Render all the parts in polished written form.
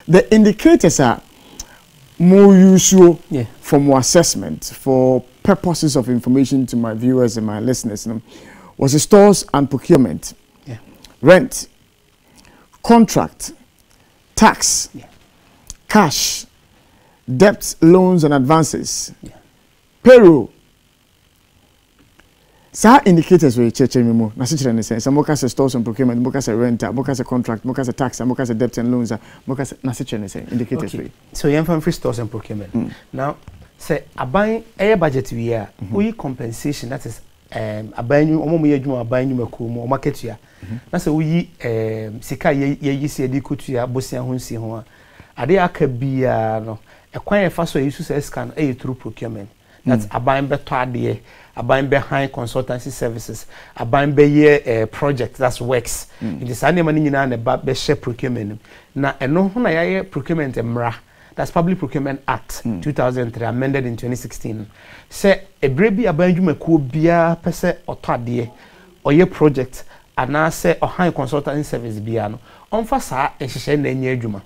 the indicators are more useful for more assessment for purposes of information to my viewers and my listeners. Was the stores and procurement, rent, contract, tax, cash, debt, loans and advances, payroll. Sa indicators we check me na se kire ne sense moka se stores and procurement, moka se rent, moka se contract, moka se tax, moka se debt and loans, moka se na se kire ne sense indicators we. So you from free stores and procurement. Now say aban air budget we are we compensation, that is aban you omo ye adwuma aban you mako mo market ya. Na say we sika ye yisi edi kutua bosia ho nsi ho a ade aka bia no ekwan e fa so use say scan through procurement. That's aban beto ade, aban behind consultancy services, aban be project, that's works. It is any money nyina na ba be share procurement. Na eno ho na ya procurement emra. That's Public Procurement Act 2003 amended in 2016. Say e brebi aban dwumakuo bia pese otade oye project ana say high consultancy service bia no onfa saa ehihye na enya adwuma.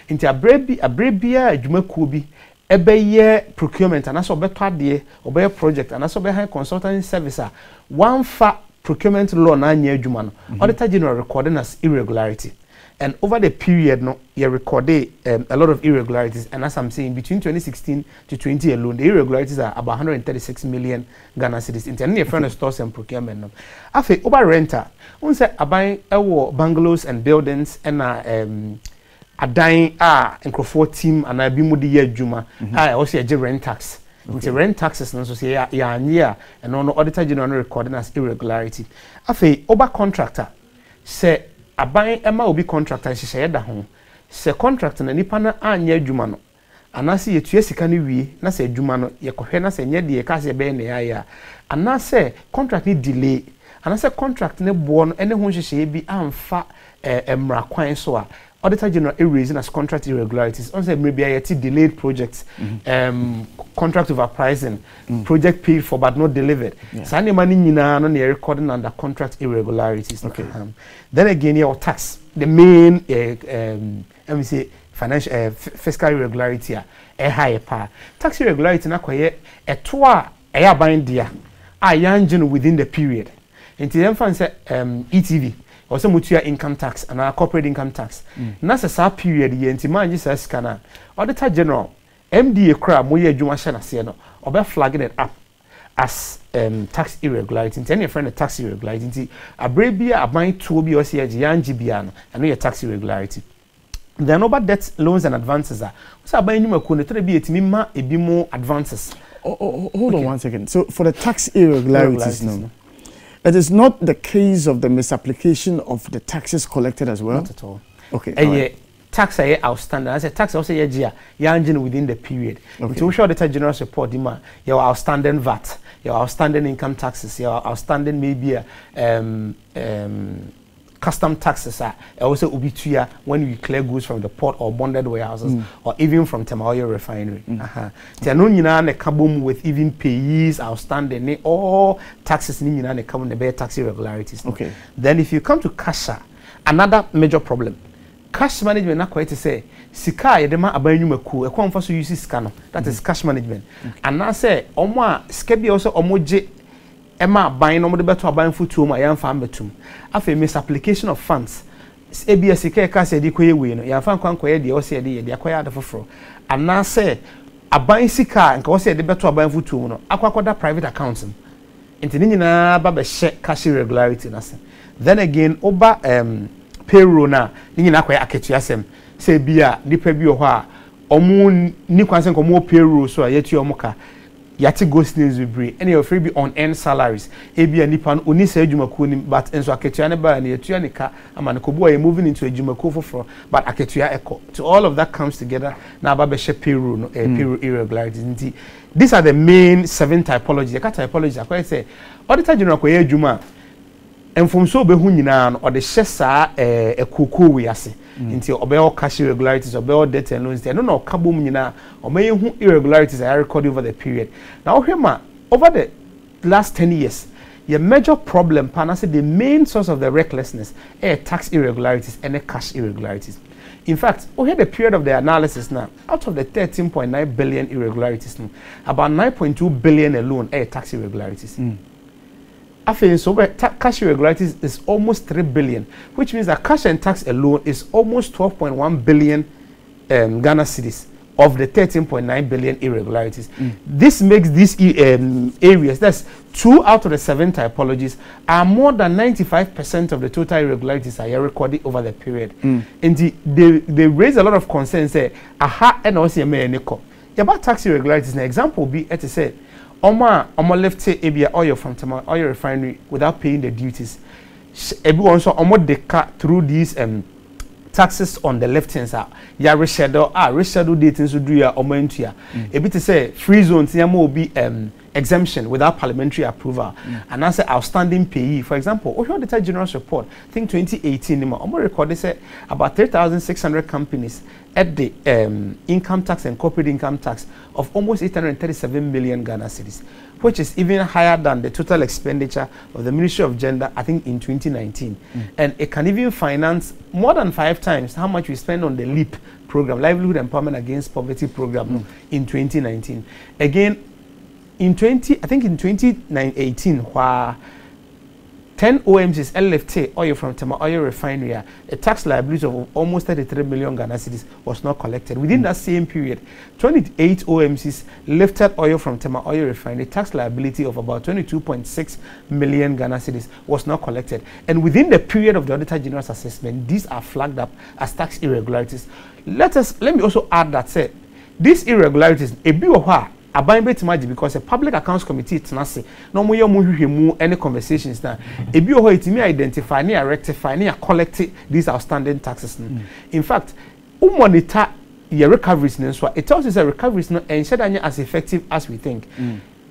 Nti abrebi adwumakuo bi ebe procurement and also beto ade obey project and also be high consultancy service one fa procurement law na anya adwuma no auditor general recording as irregularity, and over the period no you recorded a lot of irregularities, and as I'm saying between 2016 to 20 alone the irregularities are about 136 million Ghana cedis in any friend stores and procurement no afi over renter unse aban ewo bungalows and buildings and adan nkrofo team and I be mu de adwuma also a rent tax. Into rent taxes no so say ya anya and no auditor general recording as irregularity. Afi oba contractor say aban ema obi contractor hye da ho say contract na nipa na anya adwuma no anase yetua sika ne wie na say adwuma no ye kohwe na say nye de ka say be na ya anase contract ni delay anase contract ne bo no ene ho hye bi amfa emra kwan so a auditor general raising as contract irregularities. On say maybe I delayed projects, contract overpricing, project paid for but not delivered. So any money nyina no recording under contract irregularities. Okay. Then again, your tax, the main let me say financial fiscal irregularity higher power. Tax irregularity na kwaye etoa bind dia yanjin within the period. Until them fan say ETV or some mutual income tax and our corporate income tax. That's a sub period ye nti man Jesus kana. Auditor General MDA kra moye adwuma hye na se no obe flagging it up as tax irregularity. Nti any friend tax irregularity nti abrebia aban tuo bi o se age yanji bia no and no tax irregularity. Then over debt loans and advances are so aban nyuma ko ne tere bi etimi ma ebi mo advances. Hold on 1 second. So for the tax irregularities no. It is not the case of the misapplication of the taxes collected as well? Not at all. Okay. Right. Tax outstanding. I said tax also you're within the period. Okay. To show the general report, your outstanding VAT, your outstanding income taxes, your outstanding maybe custom taxes are also ubituya when you clear goods from the port or bonded warehouses or even from Temaoyo refinery. Tianunina kabum with even payees outstanding all taxes nina ne come the bear tax irregularities. Okay. Then if you come to CASHA, another major problem. Cash management na quite to say sika yedema abanyumaku e kwamfa so use sika no, that is cash management. And now say omo a sika bi also omo je Emma buying no better buying food to my young farm betum. After misapplication of funds, ABS case di koye we no ya fan kwan koye de o se de akwaya da foforo. And now say a buying sika nka o se de better buying food to no akwakoda private accounts. Nti ni nyina ba be share cash irregularity na se. Then again oba payroll na ni nyina akwaya aketua sem. Say bia nipa bi o ho a omo ni kwanse nko mo payroll so a yetu omo ka yati ghost names we bring any of free be on end salaries ebi anipa oni say adwumakuo ni but enso aketua ne ba na yetua ne ka ama ne kobo moving into adwumakuo foforo but aketua eko to all of that comes together na aba be share payroll no payroll irregularities. These are the main 7 typologies. The typologies I say auditor general ko ye adwuma enfomso be hu nyina no ode hye saa ekoko we ase nti obey cash irregularities obey debt and loans no no kabom nyina obey hu irregularities I record over the period. Now hema over the last 10 years your major problem panase the main source of the recklessness tax irregularities and cash irregularities. In fact, we had the period of the analysis now. Out of the 13.9 billion irregularities, about 9.2 billion alone are tax irregularities. I feel so cash irregularities is almost 3 billion, which means that cash and tax alone is almost 12.1 billion Ghana cedis of the 13.9 billion irregularities. This makes these areas, that's 2 out of the 7 typologies, are more than 95% of the total irregularities are recorded over the period. And they raise a lot of concerns. Say, aha, and also about tax irregularities. An example would be, as I said, Oma left Abia oil from Tema oil refinery without paying the duties. Everyone saw Omo deca through these taxes on the left hand side. Ya reschedule dates to do ya omentia. A bit to say free zones will be exemption without parliamentary approval. And I say outstanding payee. For example, we heard the General's report. I think 2018, Omo recorded say about 3,600 companies at the income tax and corporate income tax of almost 837 million Ghana cedis, which is even higher than the total expenditure of the Ministry of Gender, I think, in 2019. And it can even finance more than 5 times how much we spend on the LEAP program, Livelihood Empowerment Against Poverty program, in 2019. Again, in 2018, where 10 OMCs LFT oil from Tema oil refinery, a tax liability of almost 33 million Ghana cedis was not collected. Within that same period, 28 OMCs lifted oil from Tema oil refinery, tax liability of about 22.6 million Ghana cedis was not collected. And within the period of the Auditor General's assessment, these are flagged up as tax irregularities. Let me also add that say these irregularities a bit of because a public accounts committee is not say no more any conversations now. A bit of it identify, rectify, collect these outstanding taxes. In fact, monitor your recoveries. It tells us that recovery is not as effective as we think.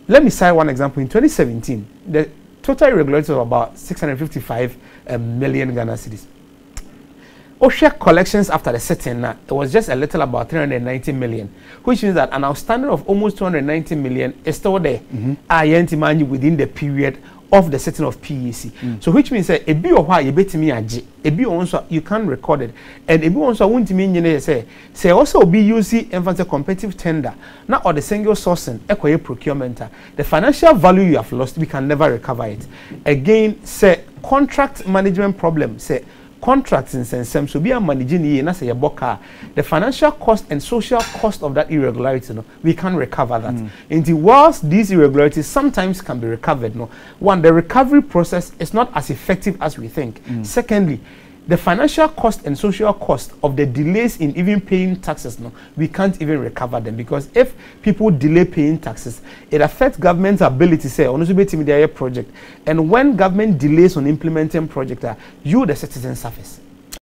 Let me cite one example. In 2017, the total irregularities was about 655 million Ghana cedis. OSHA collections after the setting, it was just a little about 390 million, which means that an outstanding of almost 290 million is still there. Within the period of the setting of PEC. So which means that a bit of why you bet me a also you can record it, and a bit also won't mean say also be using emphasis competitive tender, not or the single sourcing equity procurement. The financial value you have lost, we can never recover it. Again, say contract management problem, say contracts in sense so be a managing and say the financial cost and social cost of that irregularity, we can recover that. And whilst these irregularities sometimes can be recovered, one, the recovery process is not as effective as we think. Secondly, the financial cost and social cost of the delays in even paying taxes, we can't even recover them, because if people delay paying taxes, it affects government's ability to say on a project, and when government delays on implementing project, you the citizen suffers.